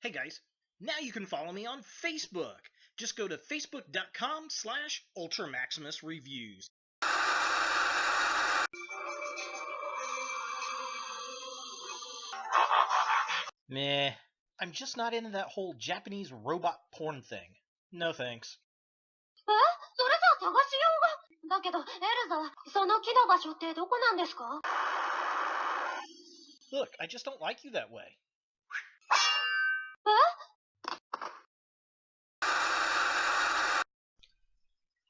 Hey guys, now you can follow me on Facebook. Just go to facebook.com/UltraMaximusReviews. Meh, I'm just not into that whole Japanese robot porn thing. No thanks. それじゃ探しようが。だけど、エルザ、その木の場所ってどこなんですか？ Look, I just don't like you that way.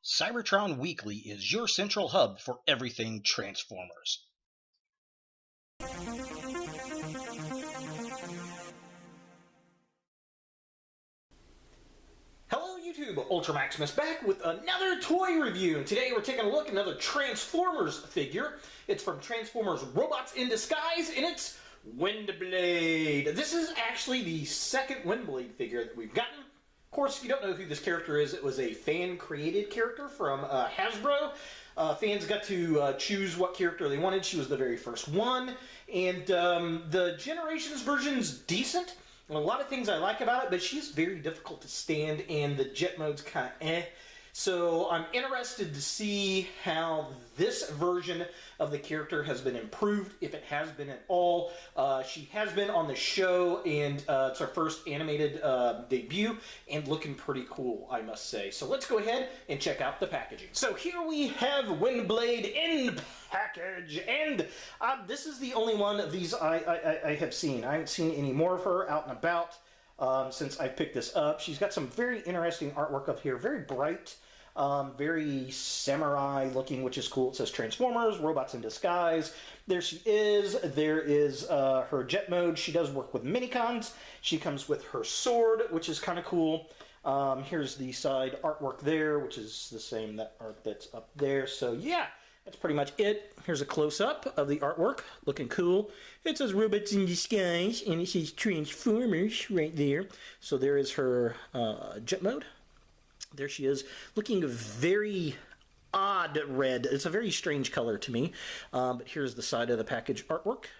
Cybertron Weekly is your central hub for everything Transformers. Hello YouTube, Ultra Maximus back with another toy review. And today we're taking a look at another Transformers figure. It's from Transformers Robots in Disguise, and it's Windblade. This is actually the second Windblade figure that we've gotten. Of course, if you don't know who this character is, it was a fan-created character from Hasbro. Fans got to choose what character they wanted. She was the very first one. And the Generations version's decent. A lot of things I like about it, but she's very difficult to stand, and the jet mode's kind of eh. So I'm interested to see how this version of the character has been improved, if it has been at all. She has been on the show, and it's her first animated debut, and looking pretty cool, I must say. So let's go ahead and check out the packaging. So here we have Windblade in package, and this is the only one of these I have seen. I haven't seen any more of her out and about since I picked this up. She's got some very interesting artwork up here, very bright. Very samurai looking, which is cool. It says Transformers, Robots in Disguise. There she is. There is her jet mode. She does work with minicons. She comes with her sword, which is kind of cool. Here's the side artwork there, which is the same art that's up there. So yeah, that's pretty much it. Here's a close-up of the artwork, looking cool. It says Robots in Disguise, and it says Transformers right there. So there is her jet mode. There she is, looking very odd red. It's a very strange color to me. But here's the side of the package artwork.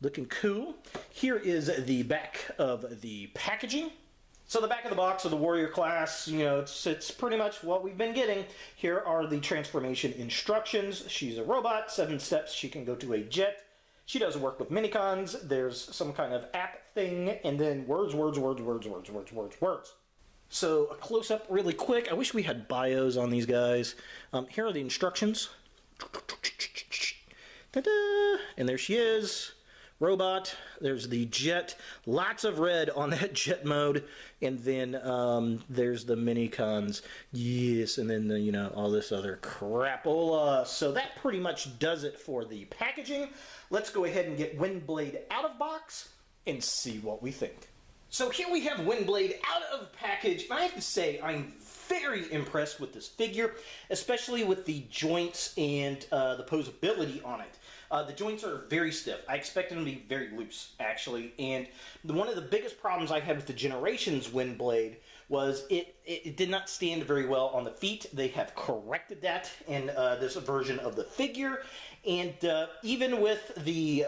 Looking cool. Here is the back of the packaging. So the back of the box of the Warrior class, you know, it's pretty much what we've been getting. Here are the transformation instructions. She's a robot, 7 steps. She can go to a jet. She does work with minicons. There's some kind of app thing, and then words. So a close-up really quick. I wish we had bios on these guys. Here are the instructions. Ta-da! And there she is. Robot. There's the jet. Lots of red on that jet mode. And then there's the minicons. Yes, and then you know, all this other crapola. So that pretty much does it for the packaging. Let's go ahead and get Windblade out of box and see what we think. So here we have Windblade out of package, and I have to say I'm very impressed with this figure, especially with the joints and the posability on it. The joints are very stiff. I expected them to be very loose, actually, and one of the biggest problems I had with the Generations Windblade was it did not stand very well on the feet. They have corrected that in this version of the figure. And even with the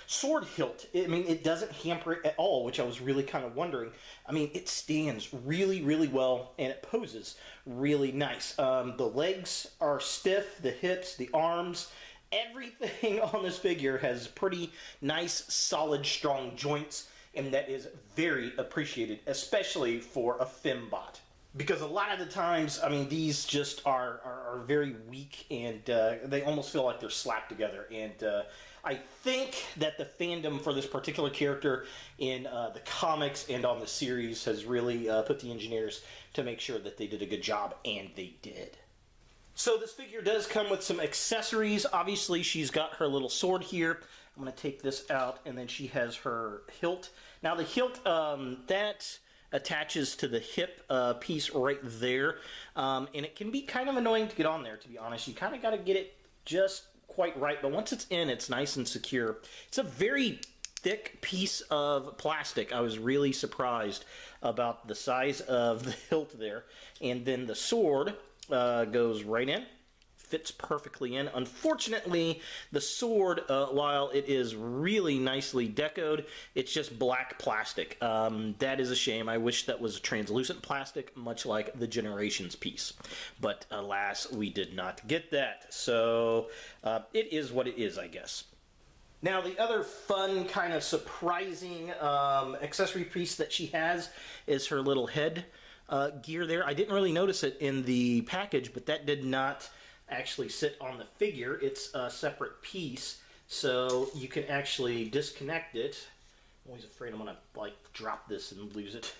sword hilt, I mean, it doesn't hamper it at all, which I was really kind of wondering. I mean, it stands really, really well, and it poses really nice. The legs are stiff, the hips, the arms, everything on this figure has pretty nice, solid, strong joints, and that is very appreciated, especially for a fembot. Because a lot of the times, I mean, these just are very weak, and they almost feel like they're slapped together. And I think that the fandom for this particular character in the comics and on the series has really put the engineers to make sure that they did a good job, and they did. So this figure does come with some accessories. Obviously, she's got her little sword here. I'm going to take this out, and then she has her hilt. Now, the hilt, that attaches to the hip piece right there, and it can be kind of annoying to get on there, to be honest. You kind of got to get it just quite right, but once it's in, it's nice and secure. It's a very thick piece of plastic. I was really surprised about the size of the hilt there, and then the sword goes right in, fits perfectly in. Unfortunately, the sword, while it is really nicely decoed, it's just black plastic. That is a shame. I wish that was translucent plastic, much like the Generations piece. But alas, we did not get that. So it is what it is, I guess. Now, the other fun, kind of surprising accessory piece that she has is her little head gear there. I didn't really notice it in the package, but that did not actually sit on the figure. It's a separate piece, so you can actually disconnect it. I'm always afraid I'm going to, like, drop this and lose it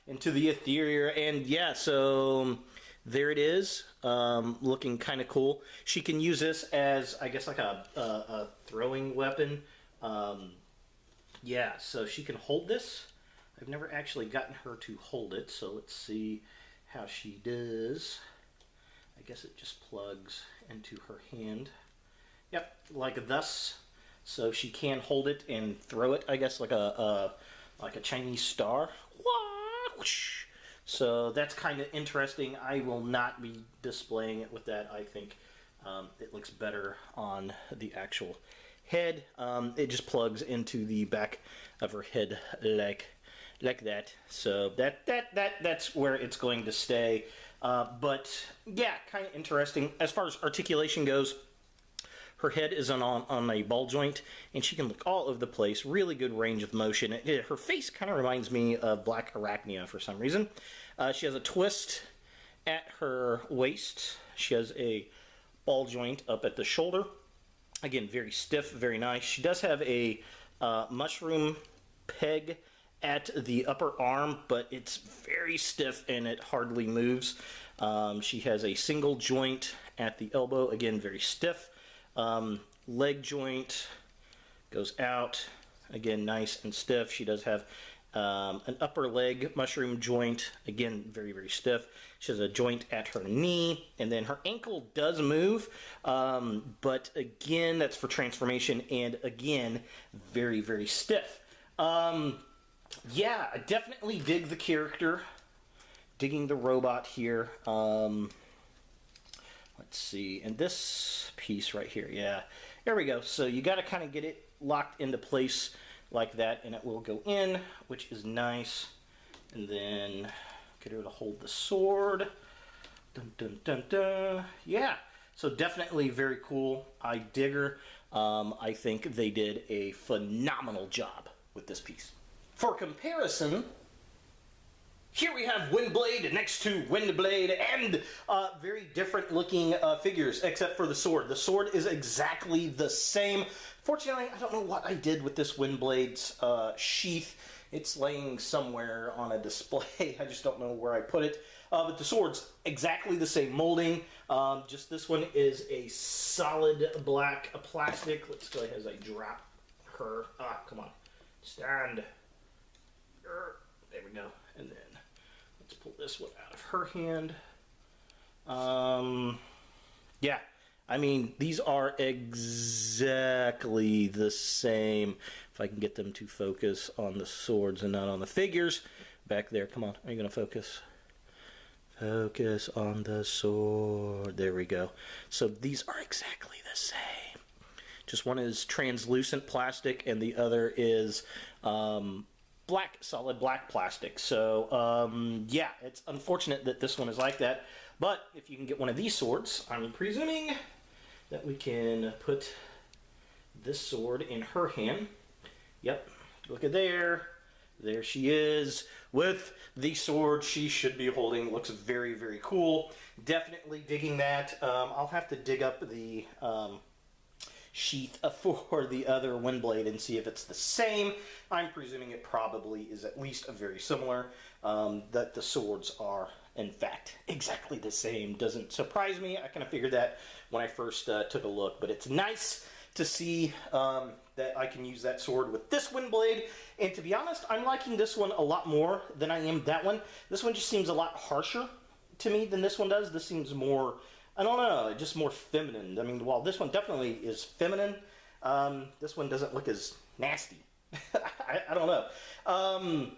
into the ethereal. And yeah, so there it is, looking kind of cool. She can use this as, I guess, like a throwing weapon. Yeah, so she can hold this. I've never actually gotten her to hold it, so let's see how she does. I guess it just plugs into her hand. Yep, like thus. So she can hold it and throw it, I guess, like a Chinese star. Whoosh! So that's kind of interesting. I will not be displaying it with that. I think it looks better on the actual head. It just plugs into the back of her head like that. So that's where it's going to stay. But yeah, kind of interesting. As far as articulation goes, her head is on a ball joint, and she can look all over the place. Really good range of motion. Her face kind of reminds me of Black Arachnia for some reason. She has a twist at her waist. She has a ball joint up at the shoulder. Again, very stiff, very nice. She does have a mushroom peg at the upper arm, but it's very stiff and it hardly moves. She has a single joint at the elbow. Again, very stiff. Leg joint goes out, again nice and stiff. She does have an upper leg mushroom joint, again very stiff. She has a joint at her knee, and then her ankle does move, but again that's for transformation, and again very stiff. Yeah, I definitely dig the character, digging the robot here. Let's see, and this piece right here, yeah, there we go. So you got to kind of get it locked into place like that, and it will go in, which is nice. And then get her to hold the sword. Dun dun dun dun. Yeah, so definitely very cool. I dig her. I think they did a phenomenal job with this piece. For comparison, here we have Windblade next to Windblade, and very different looking figures, except for the sword. The sword is exactly the same. Fortunately, I don't know what I did with this Windblade's sheath. It's laying somewhere on a display. I just don't know where I put it. But the sword's exactly the same molding. Just this one is a solid black plastic. Let's go ahead as I drop her. Come on. Stand. There we go. And then let's pull this one out of her hand. Yeah, I mean, these are exactly the same. If I can get them to focus on the swords and not on the figures. Back there, come on, are you going to focus? Focus on the sword. There we go. So these are exactly the same. Just one is translucent plastic and the other is solid black plastic. So yeah, it's unfortunate that this one is like that, but if you can get one of these swords, I'm presuming that we can put this sword in her hand. Yep, look at there she is with the sword she should be holding. Looks very cool. Definitely digging that. I'll have to dig up the sheath for the other Windblade and see if it's the same. I'm presuming it probably is at least very similar, that the swords are in fact exactly the same. Doesn't surprise me. I kind of figured that when I first took a look, but it's nice to see that I can use that sword with this Windblade, and to be honest, I'm liking this one a lot more than I am that one. This one just seems a lot harsher to me than this one does. This seems more, I don't know, just more feminine. I mean, while this one definitely is feminine, this one doesn't look as nasty. I don't know.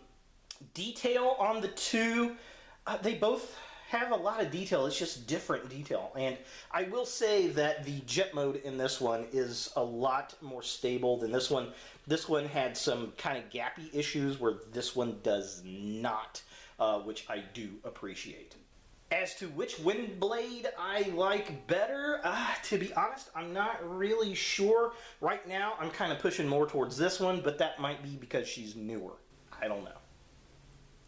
Detail on the two, they both have a lot of detail. It's just different detail. And I will say that the jet mode in this one is a lot more stable than this one. This one had some kind of gappy issues where this one does not, which I do appreciate. As to which Windblade I like better, to be honest, I'm not really sure. Right now, I'm kind of pushing more towards this one, but that might be because she's newer. I don't know.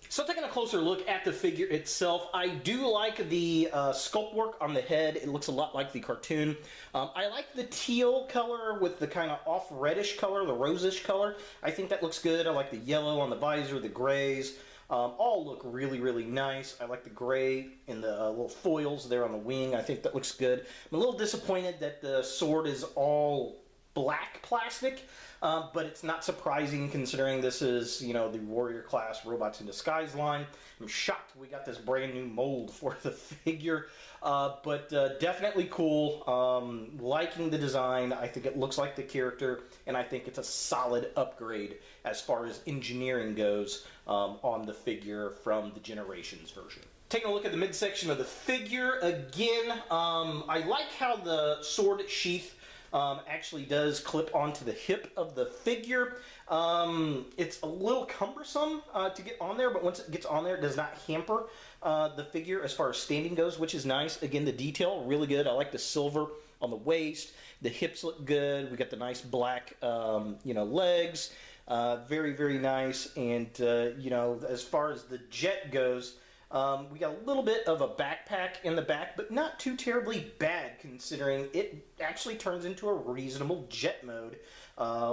So taking a closer look at the figure itself, I do like the sculpt work on the head. It looks a lot like the cartoon. I like the teal color with the kind of off reddish color, the rosish color. I think that looks good. I like the yellow on the visor, the grays. All look really, really nice. I like the gray and the little foils there on the wing. I think that looks good. I'm a little disappointed that the sword is all black plastic, but it's not surprising considering this is, you know, the Warrior class Robots in Disguise line. I'm shocked we got this brand new mold for the figure, but definitely cool. Liking the design. I think it looks like the character, and I think it's a solid upgrade as far as engineering goes on the figure from the Generations version. Taking a look at the midsection of the figure, again, I like how the sword sheath actually does clip onto the hip of the figure. It's a little cumbersome to get on there, but once it gets on there, it does not hamper the figure as far as standing goes, which is nice. Again, the detail, really good. I like the silver on the waist. The hips look good. We got the nice black, you know, legs. Very, very nice. And, you know, as far as the jet goes, we got a little bit of a backpack in the back, but not too terribly bad considering it actually turns into a reasonable jet mode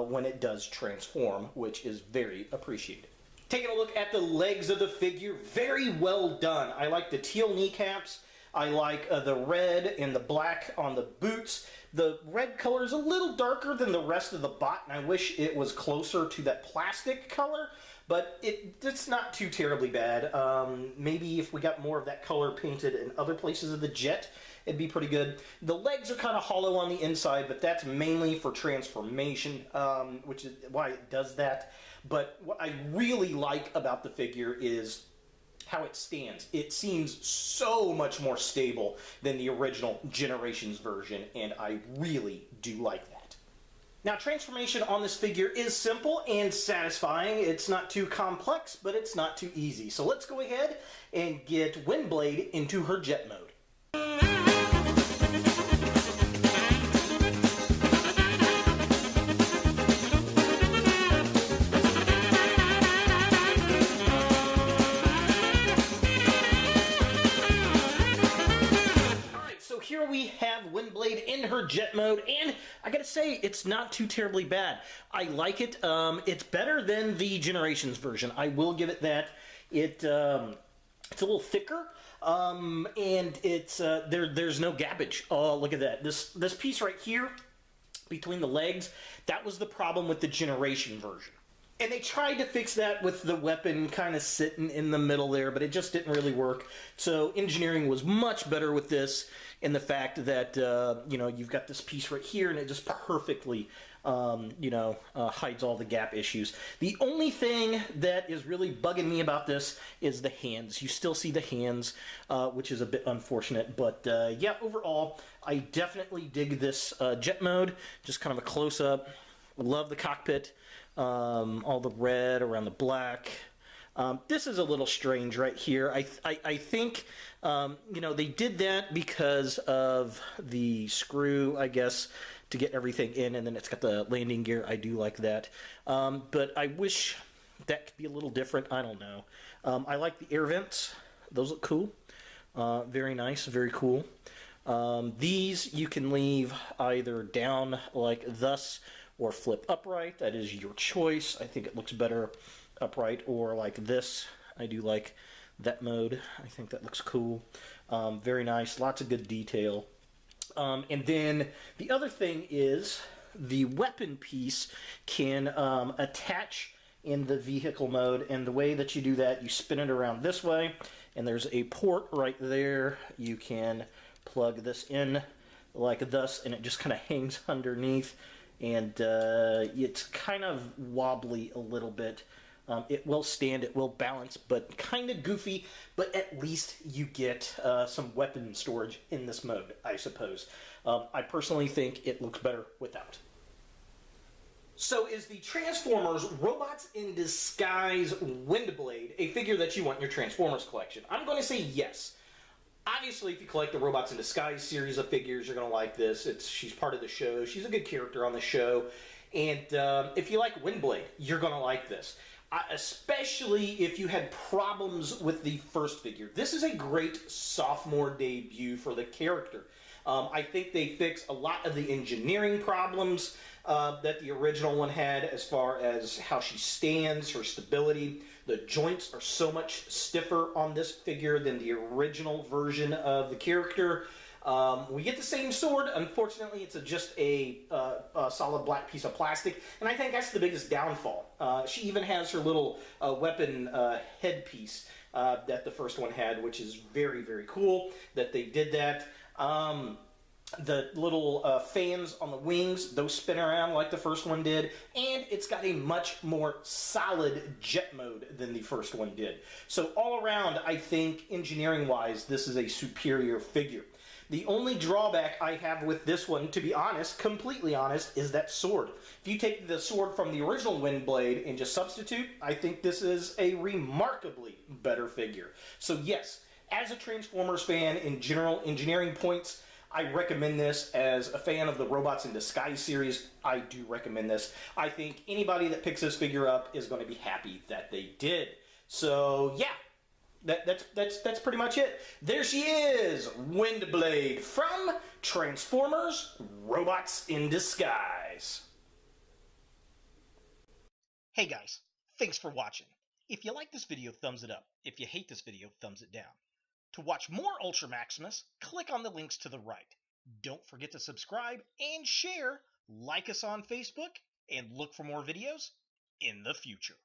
when it does transform, which is very appreciated. Taking a look at the legs of the figure, very well done. I like the teal kneecaps. I like the red and the black on the boots. The red color is a little darker than the rest of the bot, and I wish it was closer to that plastic color. But it's not too terribly bad. Maybe if we got more of that color painted in other places of the jet, it'd be pretty good. The legs are kind of hollow on the inside, but that's mainly for transformation, which is why it does that. But what I really like about the figure is how it stands. It seems so much more stable than the original Generations version, and I really do like that. Now, transformation on this figure is simple and satisfying. It's not too complex, but it's not too easy. So let's go ahead and get Windblade into her jet mode. Here we have Windblade in her jet mode, and I gotta say, it's not too terribly bad. I like it. It's better than the Generations version. I will give it that. It's a little thicker, and it's there's no gappage. Oh, look at that. This piece right here between the legs, that was the problem with the Generation version. And they tried to fix that with the weapon kind of sitting in the middle there, but it just didn't really work. So engineering was much better with this, in the fact that, you know, you've got this piece right here, and it just perfectly, you know, hides all the gap issues. The only thing that is really bugging me about this is the hands. You still see the hands, which is a bit unfortunate. But, yeah, overall, I definitely dig this jet mode. Just kind of a close-up. Love the cockpit. All the red around the black. This is a little strange right here. I think, you know, they did that because of the screw, I guess, to get everything in, and then it's got the landing gear. I do like that. But I wish that could be a little different. I don't know. I like the air vents. Those look cool. Very nice, very cool. These you can leave either down like thus, or flip upright. That is your choice. I think it looks better upright or like this. I do like that mode. I think that looks cool. Very nice. Lots of good detail. And then the other thing is the weapon piece can attach in the vehicle mode, and the way that you do that, you spin it around this way, and there's a port right there. You can plug this in like thus, and it just kind of hangs underneath. And it's kind of wobbly a little bit, It will stand, it will balance, but kind of goofy, but at least you get some weapon storage in this mode, I suppose. I personally think it looks better without. So is the Transformers Robots in Disguise Windblade a figure that you want in your Transformers collection? I'm going to say yes. Obviously, if you collect the Robots in Disguise series of figures, you're going to like this. She's part of the show. She's a good character on the show. And if you like Windblade, you're going to like this. Especially if you had problems with the first figure. This is a great sophomore debut for the character. I think they fix a lot of the engineering problems that the original one had as far as how she stands, her stability. The joints are so much stiffer on this figure than the original version of the character. We get the same sword. Unfortunately, it's just a solid black piece of plastic, and I think that's the biggest downfall. She even has her little weapon headpiece that the first one had, which is very, very cool that they did that. The little fans on the wings, those spin around like the first one did, and it's got a much more solid jet mode than the first one did. So all around, I think, engineering-wise, this is a superior figure. The only drawback I have with this one, to be honest, completely honest, is that sword. If you take the sword from the original Windblade and just substitute, I think this is a remarkably better figure. So yes, as a Transformers fan, in general engineering points, I recommend this. As a fan of the Robots in Disguise series, I do recommend this. I think anybody that picks this figure up is going to be happy that they did. So yeah, that's pretty much it. There she is, Windblade from Transformers Robots in Disguise. Hey guys, thanks for watching. If you like this video, thumbs it up. If you hate this video, thumbs it down. To watch more Ultra Maximus, click on the links to the right. Don't forget to subscribe and share, like us on Facebook, and look for more videos in the future.